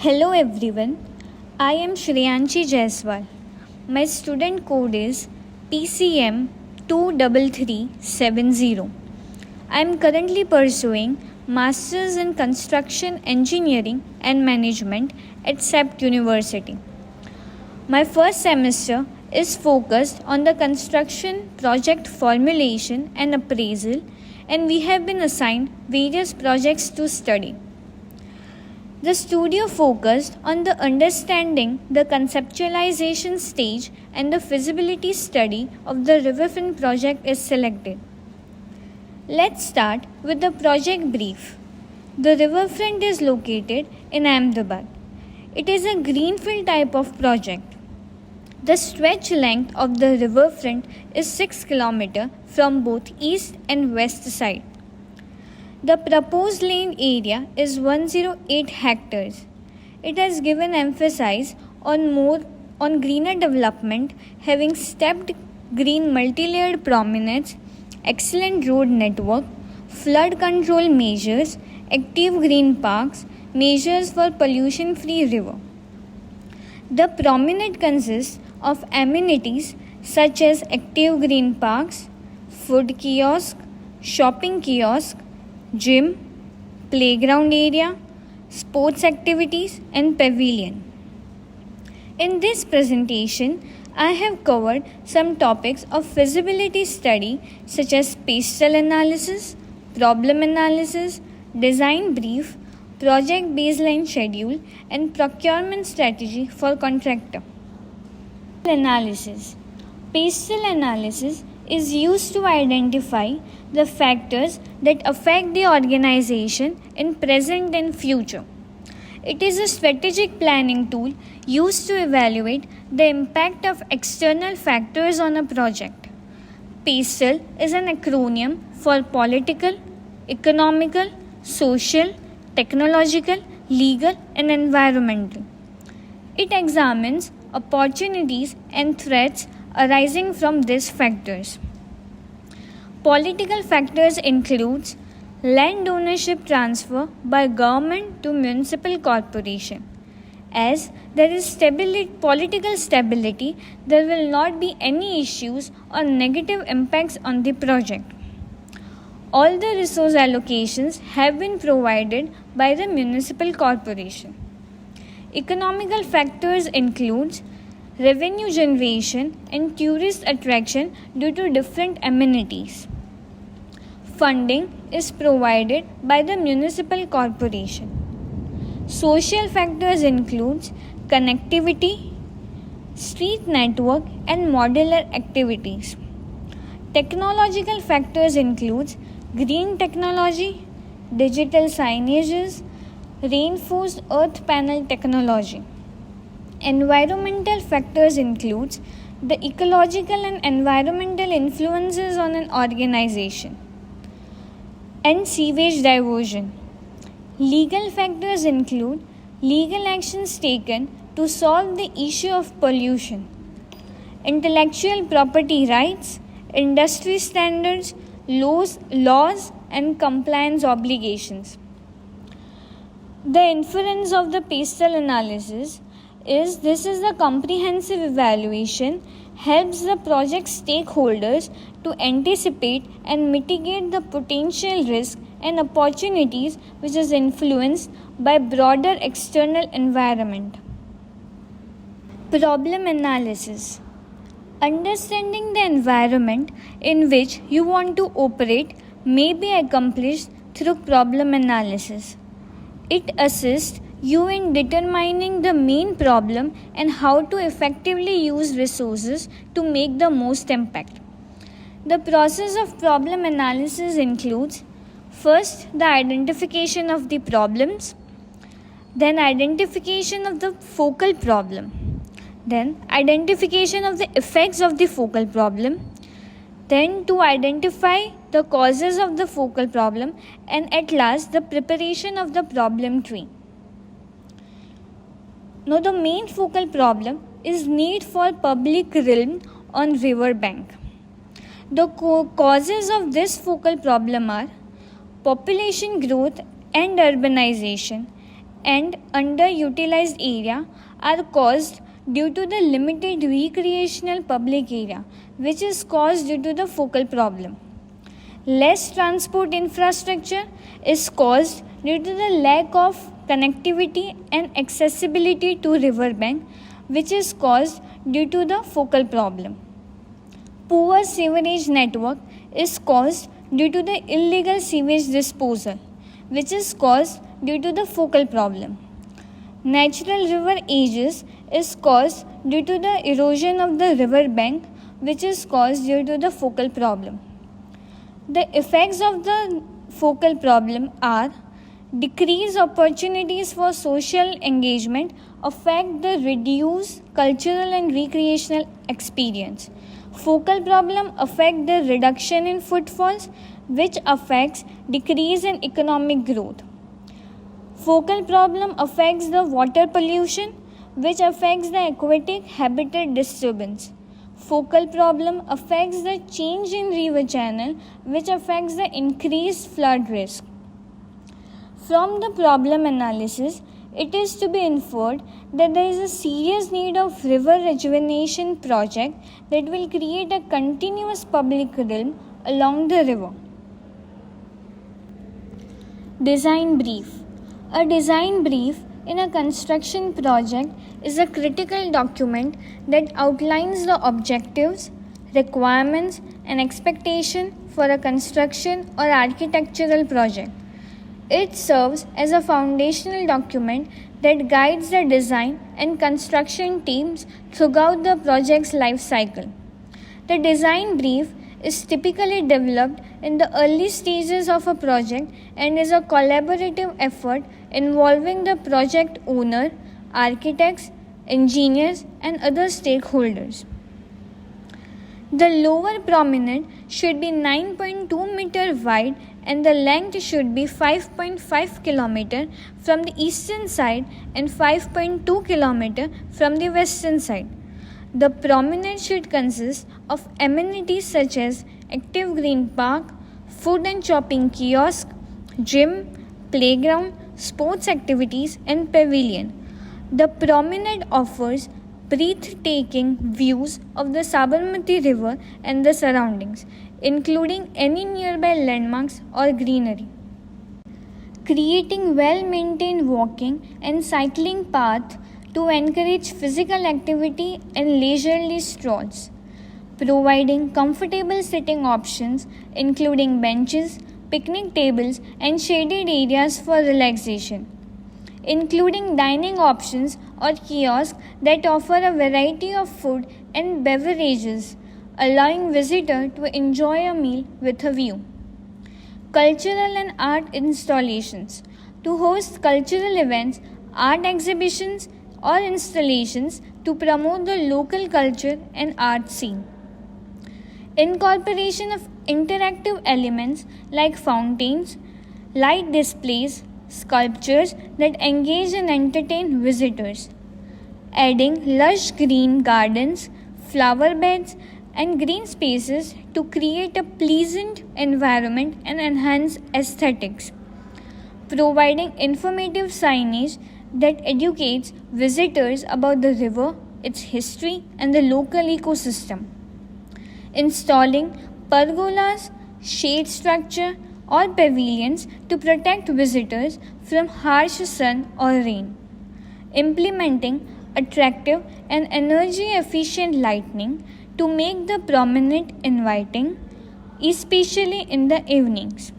Hello everyone, I am Shreyanshi Jaiswal. My student code is PCM 23370. I am currently pursuing Masters in Construction Engineering and Management at SEPT University. My first semester is focused on the construction project formulation and appraisal, and we have been assigned various projects to study. The studio focused on the understanding the conceptualization stage and the feasibility study of the riverfront project is selected. Let's start with the project brief. The riverfront is located in Ahmedabad. It is a greenfield type of project. The stretch length of the riverfront is 6 km from both east and west side. The proposed land area is 108 hectares. It has given emphasis on greener development, having stepped green multi-layered promenades, excellent road network, flood control measures, active green parks, measures for pollution-free river. The promenade consists of amenities such as active green parks, food kiosk, shopping kiosk, gym, playground area, sports activities, and pavilion. In this presentation, I have covered some topics of feasibility study such as spatial analysis, problem analysis, design brief, project baseline schedule, and procurement strategy for contractor. Analysis. Spatial analysis is used to identify the factors that affect the organization in present and future. It is a strategic planning tool used to evaluate the impact of external factors on a project. PASTEL is an acronym for political, economical, social, technological, legal, and environmental. It examines opportunities and threats arising from these factors. Political factors include land ownership transfer by government to municipal corporation. As there is political stability, there will not be any issues or negative impacts on the project. All the resource allocations have been provided by the municipal corporation. Economical factors include revenue generation and tourist attraction due to different amenities. Funding is provided by the municipal corporation. Social factors include connectivity, street network, and modular activities. Technological factors include green technology, digital signages, reinforced earth panel technology. Environmental factors include the ecological and environmental influences on an organization and sewage diversion. Legal factors include legal actions taken to solve the issue of pollution, intellectual property rights, industry standards, laws and compliance obligations. The inference of the PASTEL analysis is this is the comprehensive evaluation helps the project stakeholders to anticipate and mitigate the potential risk and opportunities which is influenced by broader external environment. Problem analysis. Understanding the environment in which you want to operate may be accomplished through problem analysis. It assists you in determining the main problem and how to effectively use resources to make the most impact. The process of problem analysis includes first the identification of the problems, then identification of the focal problem, then identification of the effects of the focal problem, then to identify the causes of the focal problem, and at last the preparation of the problem tree. Now the main focal problem is need for public realm on river bank. The causes of this focal problem are population growth and urbanization, and underutilized area are caused due to the limited recreational public area, which is caused due to the focal problem. Less transport infrastructure is caused due to the lack of connectivity and accessibility to riverbank, which is caused due to the focal problem. Poor sewerage network is caused due to the illegal sewage disposal, which is caused due to the focal problem. Natural river ages is caused due to the erosion of the river bank, which is caused due to the focal problem. The effects of the focal problem are decreased opportunities for social engagement, affect the reduced cultural and recreational experience. Focal problem affect the reduction in footfalls, which affects decrease in economic growth. Focal problem affects the water pollution, which affects the aquatic habitat disturbance. Focal problem affects the change in river channel, which affects the increased flood risk. From the problem analysis, it is to be inferred that there is a serious need of river rejuvenation project that will create a continuous public realm along the river. Design brief. A design brief in a construction project is a critical document that outlines the objectives, requirements, and expectation for a construction or architectural project. It serves as a foundational document that guides the design and construction teams throughout the project's life cycle. The design brief is typically developed in the early stages of a project and is a collaborative effort involving the project owner, architects, engineers, and other stakeholders. The lower promenade should be 9.2 meter wide and the length should be 5.5 km from the eastern side and 5.2 km from the western side. The promenade should consist of amenities such as active green park, food and shopping kiosk, gym, playground, sports activities, and pavilion. The promenade offers breathtaking views of the Sabarmati River and the surroundings, including any nearby landmarks or greenery. Creating well-maintained walking and cycling paths to encourage physical activity and leisurely strolls. Providing comfortable sitting options, including benches, picnic tables, and shaded areas for relaxation. Including dining options or kiosks that offer a variety of food and beverages, allowing visitors to enjoy a meal with a view. Cultural and art installations. To host cultural events, art exhibitions, or installations to promote the local culture and art scene. Incorporation of interactive elements like fountains, light displays, sculptures that engage and entertain visitors. Adding lush green gardens, flower beds, and green spaces to create a pleasant environment and enhance aesthetics. Providing informative signage that educates visitors about the river, its history, and the local ecosystem. Installing pergolas, shade structure, or pavilions to protect visitors from harsh sun or rain. Implementing attractive and energy efficient lighting to make the promenade inviting, especially in the evenings.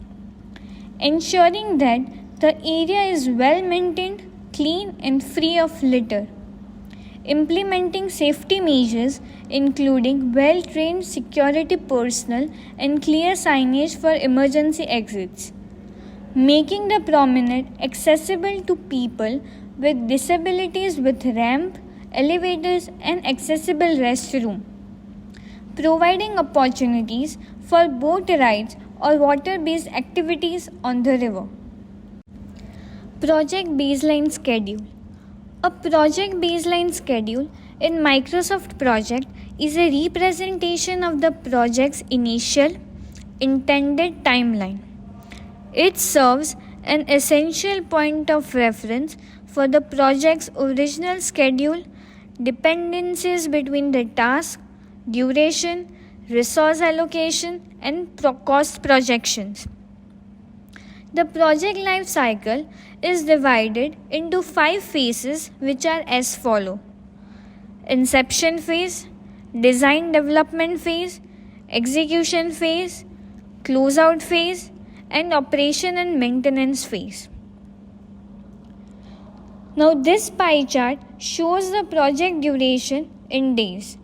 Ensuring that the area is well maintained, clean, and free of litter. Implementing safety measures including well-trained security personnel and clear signage for emergency exits. Making the promenade accessible to people with disabilities with ramp, elevators, and accessible restroom. Providing opportunities for boat rides or water-based activities on the river. Project Baseline Schedule. A project baseline schedule in Microsoft Project is a representation of the project's initial intended timeline. It serves an essential point of reference for the project's original schedule, dependencies between the task, duration, resource allocation, and cost projections. The project life cycle is divided into 5 phases, which are as follow: inception phase, design development phase, execution phase, closeout phase, and operation and maintenance phase. Now, this pie chart shows the project duration in days.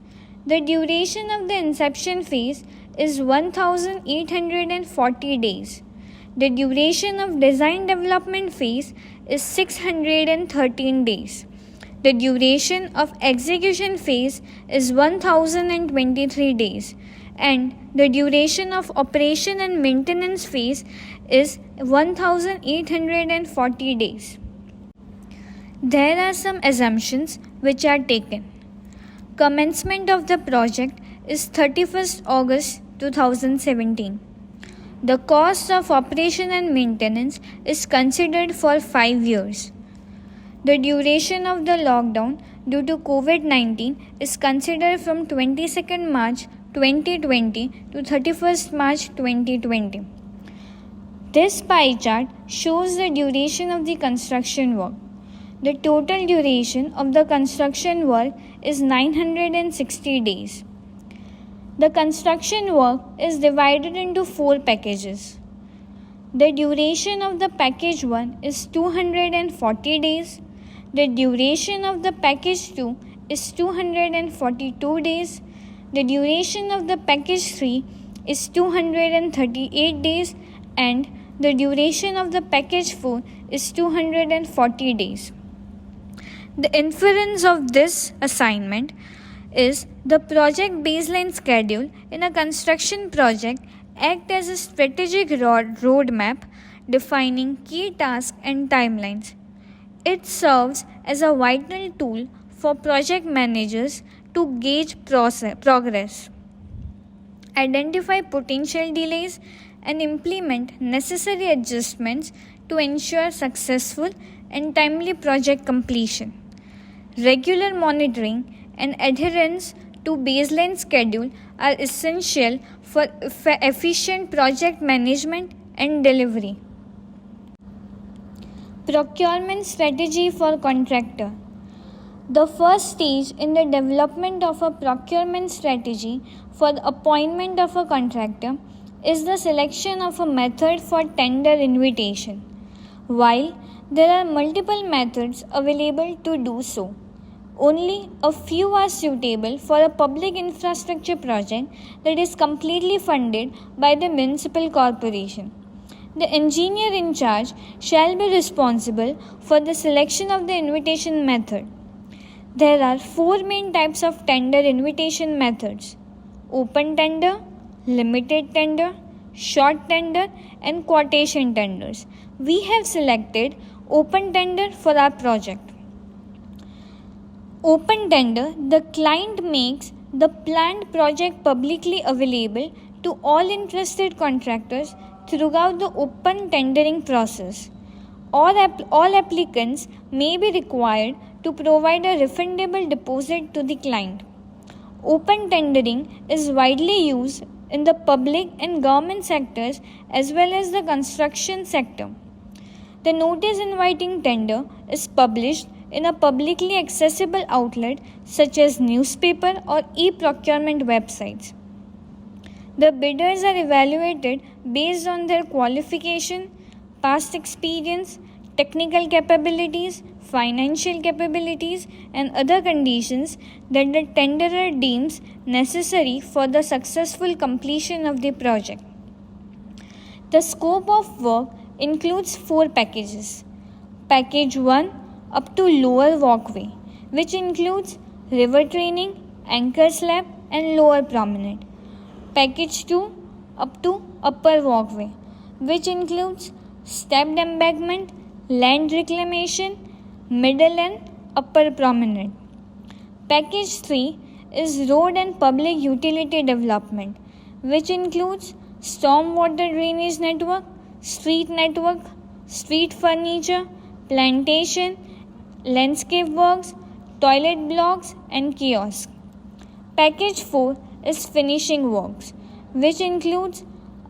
The duration of the inception phase is 1840 days. The duration of design development phase is 613 days. The duration of execution phase is 1023 days, and the duration of operation and maintenance phase is 1840 days. There are some assumptions which are taken. Commencement of the project is 31st August 2017. The cost of operation and maintenance is considered for 5 years. The duration of the lockdown due to COVID-19 is considered from 22nd March 2020 to 31st March 2020. This pie chart shows the duration of the construction work. The total duration of the construction work is 960 days. The construction work is divided into 4 packages. The duration of the package 1 is 240 days. The duration of the package 2 is 242 days. The duration of the package 3 is 238 days, and the duration of the package 4 is 240 days. The inference of this assignment is the project baseline schedule in a construction project act as a strategic roadmap defining key tasks and timelines. It serves as a vital tool for project managers to gauge progress, identify potential delays, and implement necessary adjustments to ensure successful and timely project completion. Regular monitoring and adherence to baseline schedule are essential for efficient project management and delivery. Procurement strategy for contractor. The first stage in the development of a procurement strategy for the appointment of a contractor is the selection of a method for tender invitation. While there are multiple methods available to do so, only a few are suitable for a public infrastructure project that is completely funded by the municipal corporation. The engineer in charge shall be responsible for the selection of the invitation method. There are 4 main types of tender invitation methods: open tender, limited tender, short tender, and quotation tenders. We have selected open tender for our project. Open tender, the client makes the planned project publicly available to all interested contractors throughout the open tendering process. All applicants may be required to provide a refundable deposit to the client. Open tendering is widely used in the public and government sectors as well as the construction sector. The notice inviting tender is published in a publicly accessible outlet such as newspaper or e-procurement websites. The bidders are evaluated based on their qualification, past experience, technical capabilities, financial capabilities, and other conditions that the tenderer deems necessary for the successful completion of the project. The scope of work includes 4 packages. Package 1 up to lower walkway, which includes river training, anchor slab, and lower promenade. Package 2 up to upper walkway, which includes stepped embankment, land reclamation, middle and upper promenade. Package 3 is road and public utility development, which includes stormwater drainage network, street network, street furniture, plantation, landscape works, toilet blocks, and kiosks. Package 4 is finishing works, which includes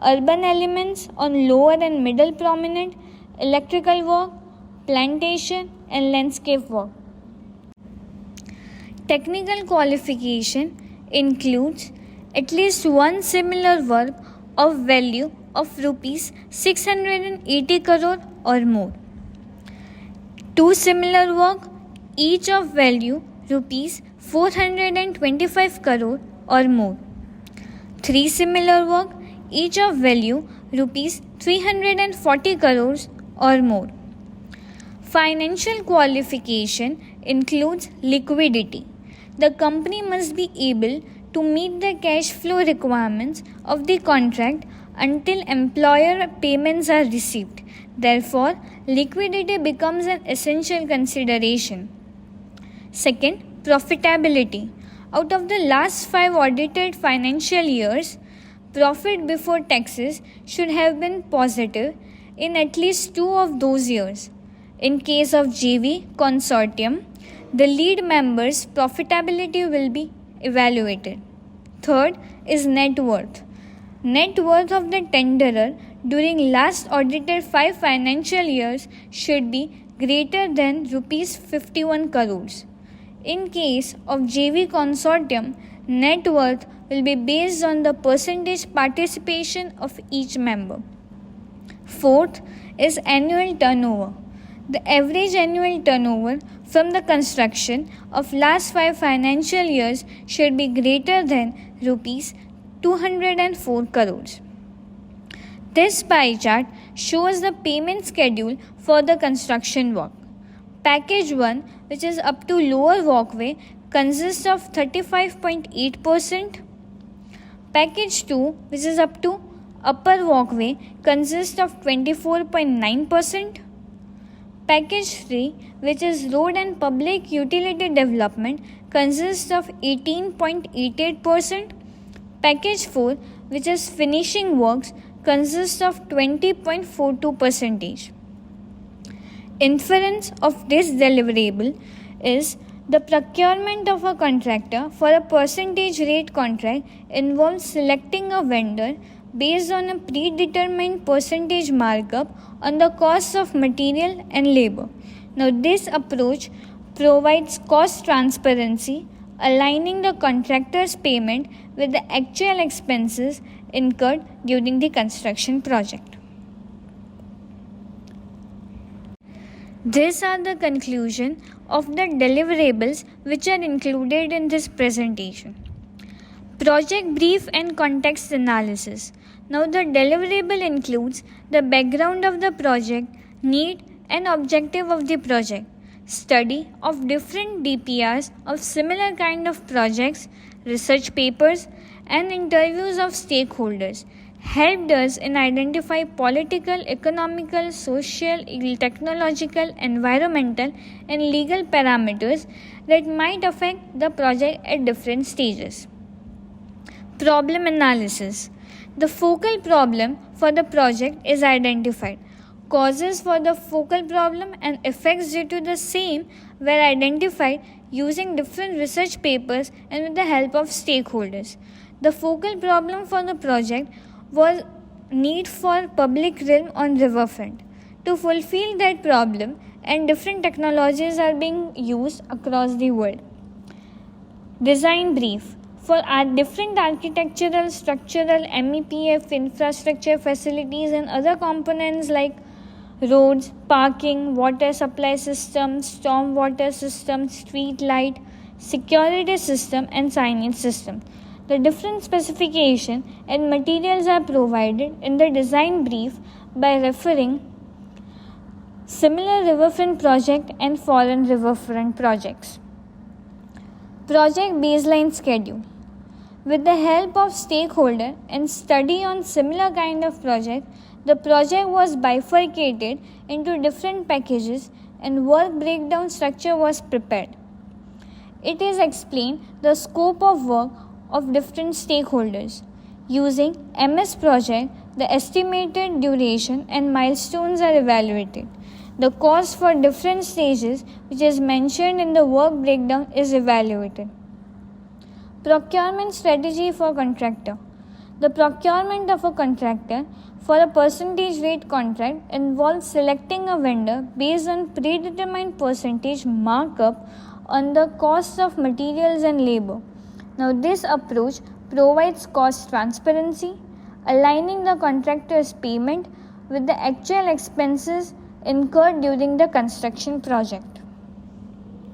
urban elements on lower and middle prominent, electrical work, plantation, and landscape work. Technical qualification includes at least one similar work of value of rupees 680 crore or more. Two similar work, each of value rupees 425 crore or more. Three similar work, each of value rupees 340 crores or more. Financial qualification includes liquidity. The company must be able to meet the cash flow requirements of the contract until employer payments are received. Therefore, liquidity becomes an essential consideration. Second, profitability. Out of the last 5 audited financial years, profit before taxes should have been positive in at least 2 of those years. In case of JV consortium, the lead member's profitability will be evaluated. Third is net worth. Net worth of the tenderer during last audited 5 financial years should be greater than rupees 51 crores. In case of JV consortium, net worth will be based on the percentage participation of each member. Fourth is annual turnover. The average annual turnover from the construction of last 5 financial years should be greater than rupees 204 crores. This pie chart shows the payment schedule for the construction work. Package 1, which is up to lower walkway, consists of 35.8%. Package 2, which is up to upper walkway, consists of 24.9%. Package 3, which is road and public utility development, consists of 18.88%. Package 4, which is finishing works, consists of 20.42%. Inference of this deliverable is the procurement of a contractor for a percentage rate contract involves selecting a vendor based on a predetermined percentage markup on the cost of material and labor. Now, this approach provides cost transparency, aligning the contractor's payment with the actual expenses incurred during the construction project. These are the conclusion of the deliverables which are included in this presentation. Project brief and context analysis. Now the deliverable includes the background of the project, need and objective of the project, study of different DPRs of similar kind of projects, research papers and interviews of stakeholders helped us in identify political, economical, social, technological, environmental and legal parameters that might affect the project at different stages. Problem analysis. The focal problem for the project is identified. Causes for the focal problem and effects due to the same were identified using different research papers and with the help of stakeholders. The focal problem for the project was need for public realm on riverfront. To fulfill that problem, and different technologies are being used across the world. Design brief. For our different architectural, structural, MEPF, infrastructure facilities and other components like roads, parking, water supply system, storm water system, street light, security system and signage system. The different specification and materials are provided in the design brief by referring similar riverfront project and foreign riverfront projects. Project baseline schedule. With the help of stakeholder and study on similar kind of project, the project was bifurcated into different packages and work breakdown structure was prepared. It is explained the scope of work of different stakeholders. Using MS Project, The estimated duration and milestones are evaluated. The cost for different stages, which is mentioned in the work breakdown, is evaluated. Procurement strategy for contractor. The procurement of a contractor for a percentage rate contract involves selecting a vendor based on predetermined percentage markup on the cost of materials and labor. Now, this approach provides cost transparency, aligning the contractor's payment with the actual expenses incurred during the construction project.